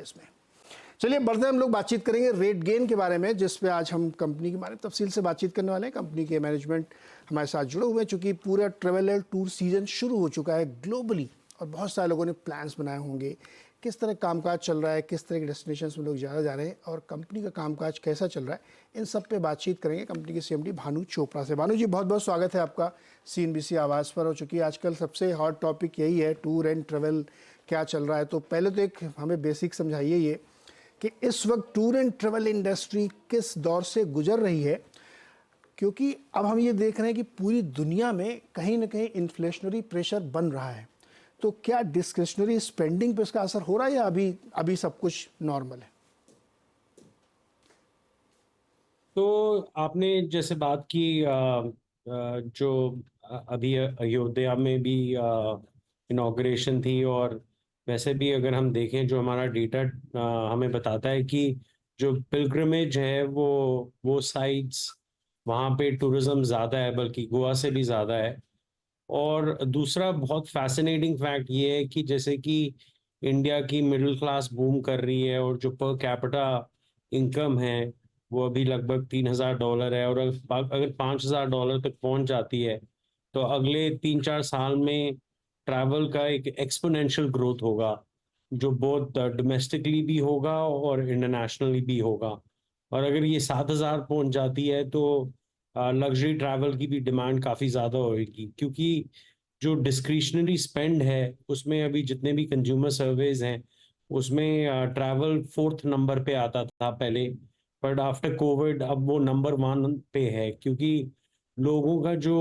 इसमें। चलिए बढ़ते हैं, हम लोग बातचीत करेंगे रेट गेन के बारे में, जिस पे आज हम कंपनी के बारे में तफसील से बातचीत करने वाले हैं। कंपनी के मैनेजमेंट हमारे साथ जुड़े हुए हैं, चूँकि पूरा ट्रेवल टूर सीजन शुरू हो चुका है ग्लोबली और बहुत सारे लोगों ने प्लान्स बनाए होंगे किस तरह कामकाज चल रहा है, किस तरह के डेस्टिनेशंस में लोग ज़्यादा जा रहे हैं और कंपनी का कामकाज कैसा चल रहा है, इन सब पे बातचीत करेंगे कंपनी के सीएमडी भानु चोपड़ा से। भानु जी, बहुत बहुत स्वागत है आपका सीएनबीसी आवाज़ पर। हो चुकी है आजकल सबसे हॉट टॉपिक यही है, टूर एंड ट्रेवल क्या चल रहा है। तो पहले तो एक हमें बेसिक समझाइए ये कि इस वक्त टूर एंड ट्रेवल इंडस्ट्री किस दौर से गुजर रही है, क्योंकि अब हम ये देख रहे हैं कि पूरी दुनिया में कहीं ना कहीं इन्फ्लेशनरी प्रेशर बन रहा है। तो क्या डिस्क्रिशनरी स्पेंडिंग पे इसका असर हो रहा है या अभी सब कुछ नॉर्मल है? तो आपने जैसे बात की जो अभी अयोध्या में भी इनॉग्रेशन थी, और वैसे भी अगर हम देखें जो हमारा डेटा हमें बताता है कि जो पिलग्रिमेज है वो साइट्स वहाँ पे टूरिज्म ज़्यादा है, बल्कि गोवा से भी ज़्यादा है। और दूसरा बहुत फैसिनेटिंग फैक्ट ये है कि जैसे कि इंडिया की मिडिल क्लास बूम कर रही है और जो पर कैपिटा इनकम है वो अभी लगभग $3,000 है, और अगर $5,000 तक पहुंच जाती है तो अगले 3-4 साल में ट्रैवल का एक एक्सपोनेंशियल ग्रोथ होगा, जो बहुत डोमेस्टिकली भी होगा और इंटरनेशनली भी होगा। और अगर ये 7,000 पहुंच जाती है तो लग्जरी ट्रैवल की भी डिमांड काफ़ी ज़्यादा होगी, क्योंकि जो डिस्क्रिशनरी स्पेंड है उसमें अभी जितने भी कंज्यूमर सर्वेज हैं उसमें ट्रैवल 4th नंबर पे आता था पहले, बट आफ्टर कोविड अब वो नंबर 1 पे है, क्योंकि लोगों का जो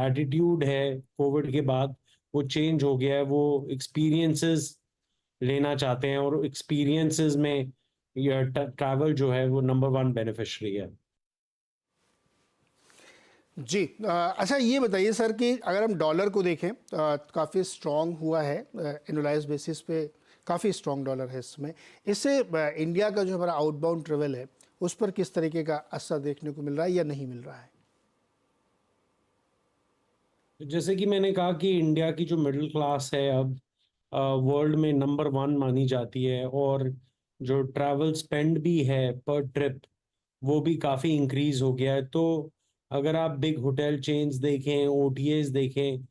एटीट्यूड है कोविड के बाद वो चेंज हो गया है। वो एक्सपीरियंसेस लेना चाहते हैं और एक्सपीरियंसेस में ये ट्रैवल जो है वो नंबर 1 बेनिफिशियरी है। जी, अच्छा ये बताइए सर कि अगर हम डॉलर को देखें काफ़ी स्ट्रॉन्ग हुआ है, एनुलाइज बेसिस पे काफ़ी स्ट्रॉन्ग डॉलर है इस समय। इससे इंडिया का जो हमारा आउटबाउंड ट्रेवल है उस पर किस तरीके का असर देखने को मिल रहा है या नहीं मिल रहा है? जैसे कि मैंने कहा कि इंडिया की जो मिडिल क्लास है अब वर्ल्ड में नंबर 1 मानी जाती है, और जो ट्रैवल स्पेंड भी है पर ट्रिप वो भी काफ़ी इंक्रीज हो गया है। तो अगर आप बिग होटल चेन्स देखें, ओटीएस देखें,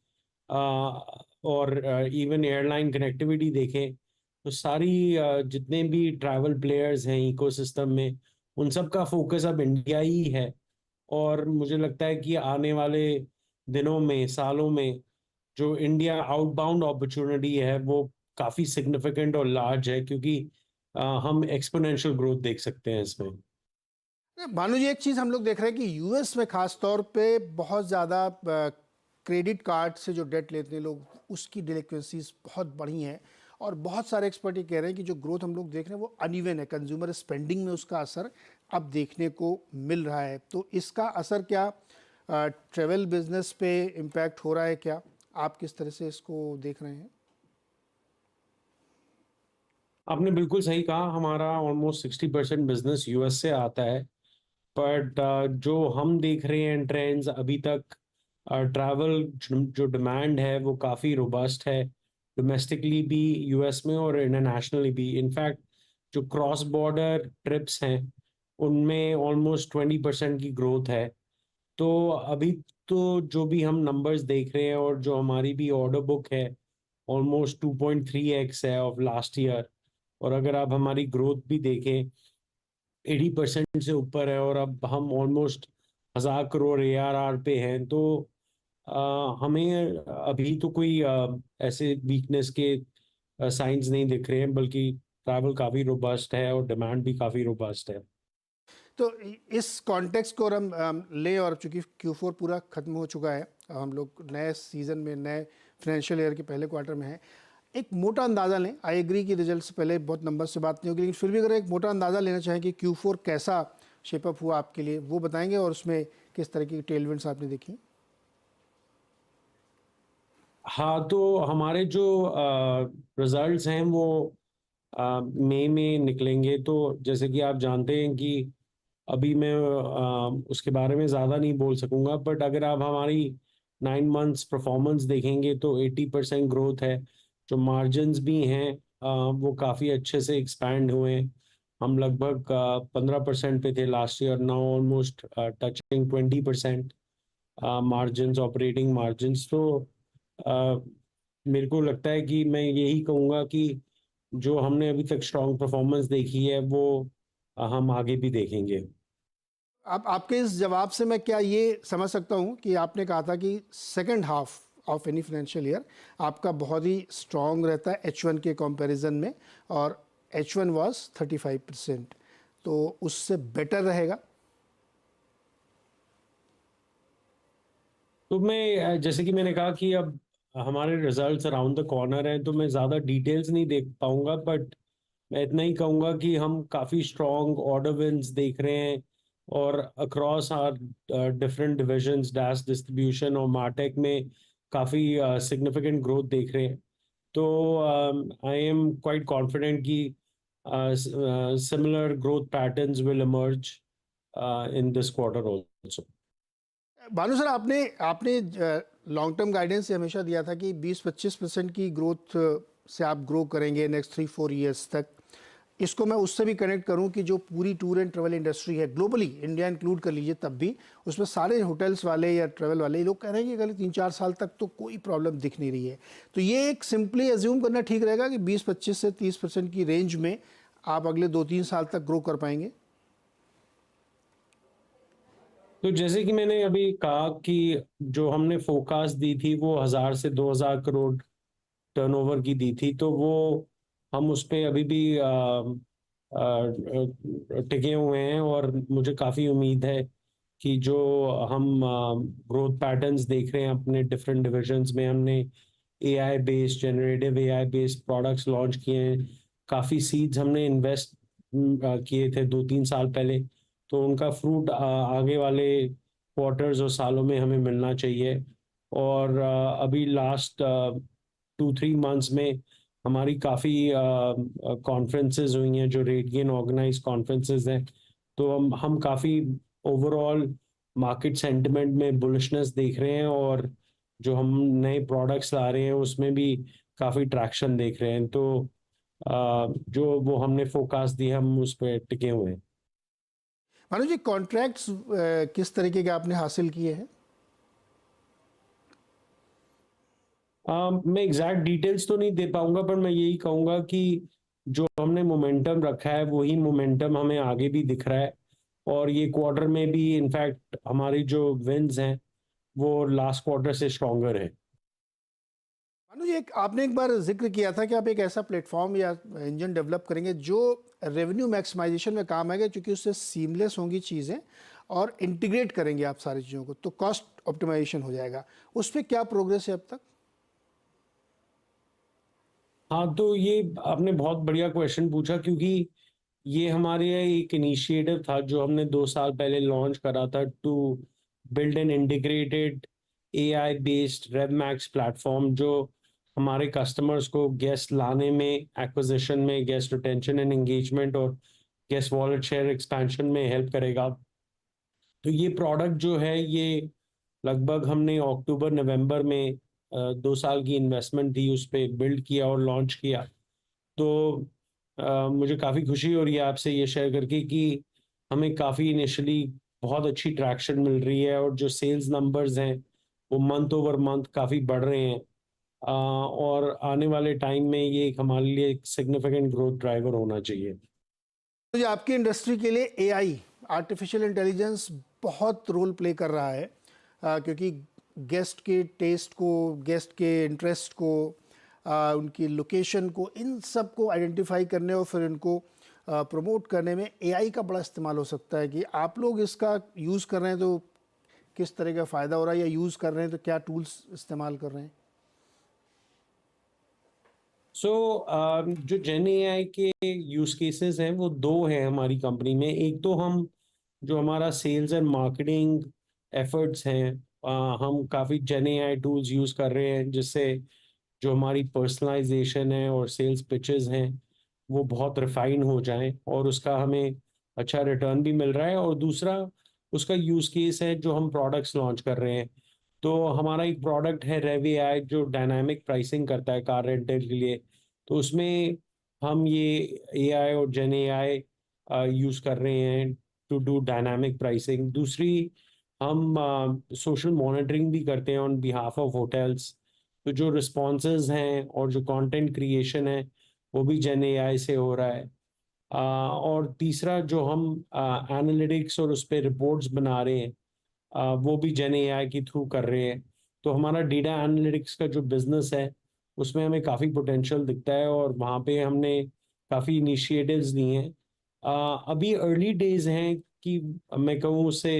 और इवन एयरलाइन कनेक्टिविटी देखें, तो सारी जितने भी ट्रैवल प्लेयर्स हैं इकोसिस्टम में उन सब का फोकस अब इंडिया ही है। और मुझे लगता है कि आने वाले दिनों में, सालों में, जो इंडिया आउटबाउंड अपॉर्चुनिटी है वो काफ़ी सिग्निफिकेंट और लार्ज है, क्योंकि हम एक्सपोनेंशियल ग्रोथ देख सकते हैं इसमें। भानु जी, एक चीज़ हम लोग देख रहे हैं कि यूएस में खास तौर पे बहुत ज़्यादा क्रेडिट कार्ड से जो डेट लेते हैं लोग, उसकी डिलिक्वेंसीज बहुत बढ़ी हैं और बहुत सारे एक्सपर्ट ये कह रहे हैं कि जो ग्रोथ हम लोग देख रहे हैं वो अनइवन है, कंज्यूमर स्पेंडिंग में उसका असर अब देखने को मिल रहा है। तो इसका असर क्या ट्रेवल बिजनेस पे इम्पैक्ट हो रहा है क्या? आप किस तरह से इसको देख रहे हैं? आपने बिल्कुल सही कहा, हमारा ऑलमोस्ट 60% बिजनेस यूएस से आता है। बट जो हम देख रहे हैं ट्रेंड्स अभी तक, ट्रैवल जो डिमांड है वो काफ़ी रोबस्ट है, डोमेस्टिकली भी यूएस में और इंटरनेशनली भी। इनफैक्ट जो क्रॉस बॉर्डर ट्रिप्स हैं उनमें ऑलमोस्ट 20% की ग्रोथ है। तो अभी तो जो भी हम नंबर्स देख रहे हैं और जो हमारी भी ऑर्डर बुक है ऑलमोस्ट 2.3x है ऑफ लास्ट ईयर। और अगर आप हमारी ग्रोथ भी देखें 80% से ऊपर है, और अब हम ऑलमोस्ट 1,000 करोड़ ARR पे हैं। तो हमें अभी तो कोई ऐसे वीकनेस के साइंस नहीं दिख रहे हैं, बल्कि ट्रैवल काफ़ी रोबस्ट है और डिमांड भी काफ़ी रोबस्ट है। तो इस कॉन्टेक्स्ट को और हम ले, और चूंकि Q4 पूरा खत्म हो चुका है, हम लोग नए सीज़न में, नए फाइनेंशियल ईयर के पहले क्वार्टर में हैं, एक मोटा अंदाज़ा लें। आई एग्री कि रिजल्ट से पहले बहुत नंबर से बात नहीं होगी, लेकिन फिर भी अगर एक मोटा अंदाज़ा लेना चाहें कि Q4 कैसा शेपअप हुआ आपके लिए, वो बताएंगे और उसमें किस तरह की टेलविंड्स आपने देखी? हाँ, तो हमारे जो रिजल्ट्स हैं वो मई में निकलेंगे। तो जैसे कि आप जानते हैं कि अभी मैं उसके बारे में ज़्यादा नहीं बोल सकूंगा, बट अगर आप हमारी 9 मंथ्स परफॉर्मेंस देखेंगे तो 80% ग्रोथ है। जो मार्जिन्स भी हैं वो काफ़ी अच्छे से एक्सपैंड हुए हैं। हम लगभग 15% पे थे last year, now almost touching 20% margins, operating margins. तो अ, मेरे को लगता है कि मैं यही कहूँगा कि जो हमने अभी तक स्ट्रॉन्ग परफॉर्मेंस देखी है वो हम आगे भी देखेंगे। आप आपके इस जवाब से मैं क्या ये समझ सकता हूँ कि आपने कहा था कि second half of any financial year आपका बहुत ही स्ट्रॉन्ग रहता है H1 के कंपैरिजन में, और H1 वाज 35%, तो उससे बेटर रहेगा। तो मैं जैसे कि मैंने कहा कि अब हमारे रिजल्ट्स अराउंड द कॉर्नर हैं, तो मैं ज़्यादा डिटेल्स नहीं देख पाऊँगा, बट मैं इतना ही कहूँगा कि हम काफ़ी स्ट्रॉन्ग ऑर्डर विन्स देख रहे हैं और across our different divisions, dash distribution और मार्टेक में काफ़ी सिग्निफिकेंट ग्रोथ देख रहे हैं। तो आई एम क्वाइट कॉन्फिडेंट कि similar growth patterns will emerge in this quarter also. Bhanu sir, आपने आपने लॉन्ग टर्म गाइडेंस से हमेशा दिया था कि 20-25% की ग्रोथ से आप ग्रो करेंगे नेक्स्ट 3-4 ईयर्स तक। इसको मैं उससे भी कनेक्ट करूं कि जो पूरी टूर एंड ट्रैवल इंडस्ट्री है ग्लोबली, इंडिया इंक्लूड कर लीजिए, तब भी उसमें सारे होटल्स वाले या ट्रैवल वाले लोग कह रहे हैं कि अगले 3-4 साल तक तो कोई प्रॉब्लम दिख नहीं रही है। तो ये एक सिंपली एज्यूम करना ठीक रहेगा कि 20-25 से 30% की रेंज में आप अगले 2-3 साल तक ग्रो कर पाएंगे। तो जैसे कि मैंने अभी कहा कि जो हमने फोरकास्ट दी थी वो 1000 से 2000 करोड़ टर्नओवर की दी थी, तो वो हम उस पे अभी भी टिके हुए हैं और मुझे काफ़ी उम्मीद है कि जो हम ग्रोथ पैटर्न्स देख रहे हैं अपने डिफरेंट डिविजन्स में, हमने AI based, generative AI based products launch किए हैं। काफ़ी सीड्स हमने इन्वेस्ट किए थे 2-3 साल पहले, तो उनका फ्रूट आगे वाले क्वार्टर्स और सालों में हमें मिलना चाहिए। और अभी लास्ट 2-3 मंथ्स में हमारी काफ़ी कॉन्फ्रेंसेस हुई हैं, जो रेडियन ऑर्गेनाइज कॉन्फ्रेंसेस हैं। तो हम काफ़ी ओवरऑल मार्केट सेंटिमेंट में बुलिशनेस देख रहे हैं और जो हम नए प्रोडक्ट्स ला रहे हैं उसमें भी काफ़ी ट्रैक्शन देख रहे हैं। तो जो वो हमने फोरकास्ट दी है हम उस पर टिके हुए हैं। भानु जी, कॉन्ट्रैक्ट्स किस तरीके के आपने हासिल किए हैं? मैं एग्जैक्ट डिटेल्स तो नहीं दे पाऊंगा, पर मैं यही कहूंगा कि जो हमने मोमेंटम रखा है वही मोमेंटम हमें आगे भी दिख रहा है। और ये क्वार्टर में भी इनफैक्ट हमारी जो विन्स हैं वो लास्ट क्वार्टर से स्ट्रॉन्गर है। मानो जी, एक आपने एक बार जिक्र किया था कि आप एक ऐसा प्लेटफॉर्म या इंजन डेवलप करेंगे जो रेवेन्यू मैक्सिमाइजेशन में काम आएगा, क्योंकि उससे सीमलेस होंगी चीज़ें और इंटीग्रेट करेंगे आप सारी चीज़ों को, तो कॉस्ट ऑप्टिमाइजेशन हो जाएगा। उस पर क्या प्रोग्रेस है अब तक? हाँ, तो ये आपने बहुत बढ़िया क्वेश्चन पूछा, क्योंकि ये हमारे एक इनिशिएटिव था जो हमने 2 साल पहले लॉन्च करा था, to build an integrated AI based RevMax platform, जो हमारे कस्टमर्स को गेस्ट लाने में, एक्विजिशन में, गेस्ट रिटेंशन एंड एंगेजमेंट और गेस्ट वॉलेट शेयर एक्सपेंशन में हेल्प करेगा। तो ये प्रोडक्ट जो है ये लगभग हमने अक्टूबर नवंबर में 2 साल की इन्वेस्टमेंट थी उस पे बिल्ड किया और लॉन्च किया। तो मुझे काफ़ी खुशी हो रही है आपसे ये शेयर करके कि हमें काफ़ी इनिशियली बहुत अच्छी ट्रैक्शन मिल रही है और जो सेल्स नंबर्स हैं वो मंथ ओवर मंथ काफ़ी बढ़ रहे हैं। और आने वाले टाइम में ये एक हमारे लिए एक सिग्निफिकेंट ग्रोथ ड्राइवर होना चाहिए। तो ये आपकी इंडस्ट्री के लिए एआई, आर्टिफिशियल इंटेलिजेंस बहुत रोल प्ले कर रहा है, क्योंकि गेस्ट के टेस्ट को, गेस्ट के इंटरेस्ट को, उनकी लोकेशन को, इन सब को आइडेंटिफाई करने और फिर उनको प्रमोट करने में एआई का बड़ा इस्तेमाल हो सकता है। कि आप लोग इसका यूज़ कर रहे हैं तो किस तरह का फ़ायदा हो रहा है, या यूज़ कर रहे हैं तो क्या टूल्स इस्तेमाल कर रहे हैं? सो जो जेन एआई के यूज केसेस हैं वो दो हैं हमारी कंपनी में। एक तो हम जो हमारा सेल्स एंड मार्केटिंग एफर्ट्स हैं, हम काफ़ी जेन एआई टूल्स यूज़ कर रहे हैं, जिससे जो हमारी पर्सनलाइजेशन है और सेल्स पिचेस हैं वो बहुत रिफाइन हो जाएं और उसका हमें अच्छा रिटर्न भी मिल रहा है। और दूसरा उसका यूज केस है जो हम प्रोडक्ट्स लॉन्च कर रहे हैं। तो हमारा एक प्रोडक्ट है रेवी आई, जो डायनामिक प्राइसिंग करता है कार रेंटल के लिए। तो उसमें हम ये एआई और जेन एआई यूज़ कर रहे हैं टू डू डायनामिक प्राइसिंग। दूसरी, हम सोशल मॉनिटरिंग भी करते हैं ऑन बिहाफ ऑफ होटल्स। तो जो रिस्पॉन्सेज हैं और जो कंटेंट क्रिएशन है वो भी जेन एआई से हो रहा है। और तीसरा, जो हम एनालिटिक्स और उस पर रिपोर्ट्स बना रहे हैं वो भी जेन एआई के थ्रू कर रहे हैं। तो हमारा डेटा एनालिटिक्स का जो बिजनेस है उसमें हमें काफ़ी पोटेंशियल दिखता है और वहाँ पे हमने काफ़ी इनिशिएटिव्स लिए हैं। अभी अर्ली डेज हैं कि मैं कहूँ उससे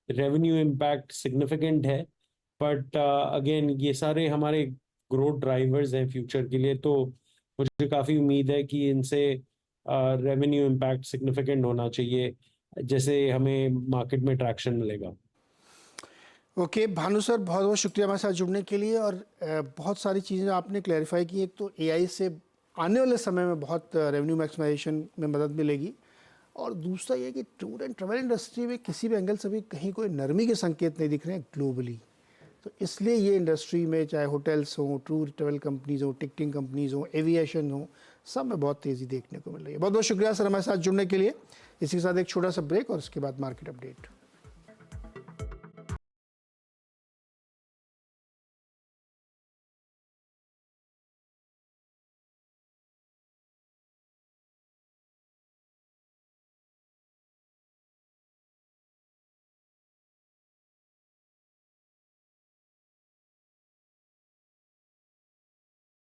रेवेन्यू इम्पैक्ट सिग्निफिकेंट है, बट अगेन ये सारे हमारे ग्रोथ ड्राइवर्स हैं फ्यूचर के लिए। तो मुझे काफ़ी उम्मीद है कि इनसे रेवेन्यू इम्पैक्ट सिग्निफिकेंट होना चाहिए, जैसे हमें मार्केट में ट्रैक्शन मिलेगा। ओके भानु सर, बहुत बहुत शुक्रिया हमारे साथ जुड़ने के लिए। और बहुत सारी चीज़ें आपने क्लैरिफाई की। एक तो एआई से आने वाले समय में बहुत रेवेन्यू मैक्सिमाइजेशन में मदद मिलेगी, और दूसरा ये कि टूर एंड ट्रैवल इंडस्ट्री में किसी भी एंगल से भी कहीं कोई नरमी के संकेत नहीं दिख रहे हैं ग्लोबली। तो इसलिए ये इंडस्ट्री में चाहे होटल्स हों, टूर ट्रैवल कंपनीज़ हों, टिकटिंग कंपनीज़ हों, एविएशन हो, सब में बहुत तेज़ी देखने को मिल रही है। बहुत बहुत शुक्रिया सर हमारे साथ जुड़ने के लिए। इसी के साथ एक छोटा सा ब्रेक और उसके बाद मार्केट अपडेट।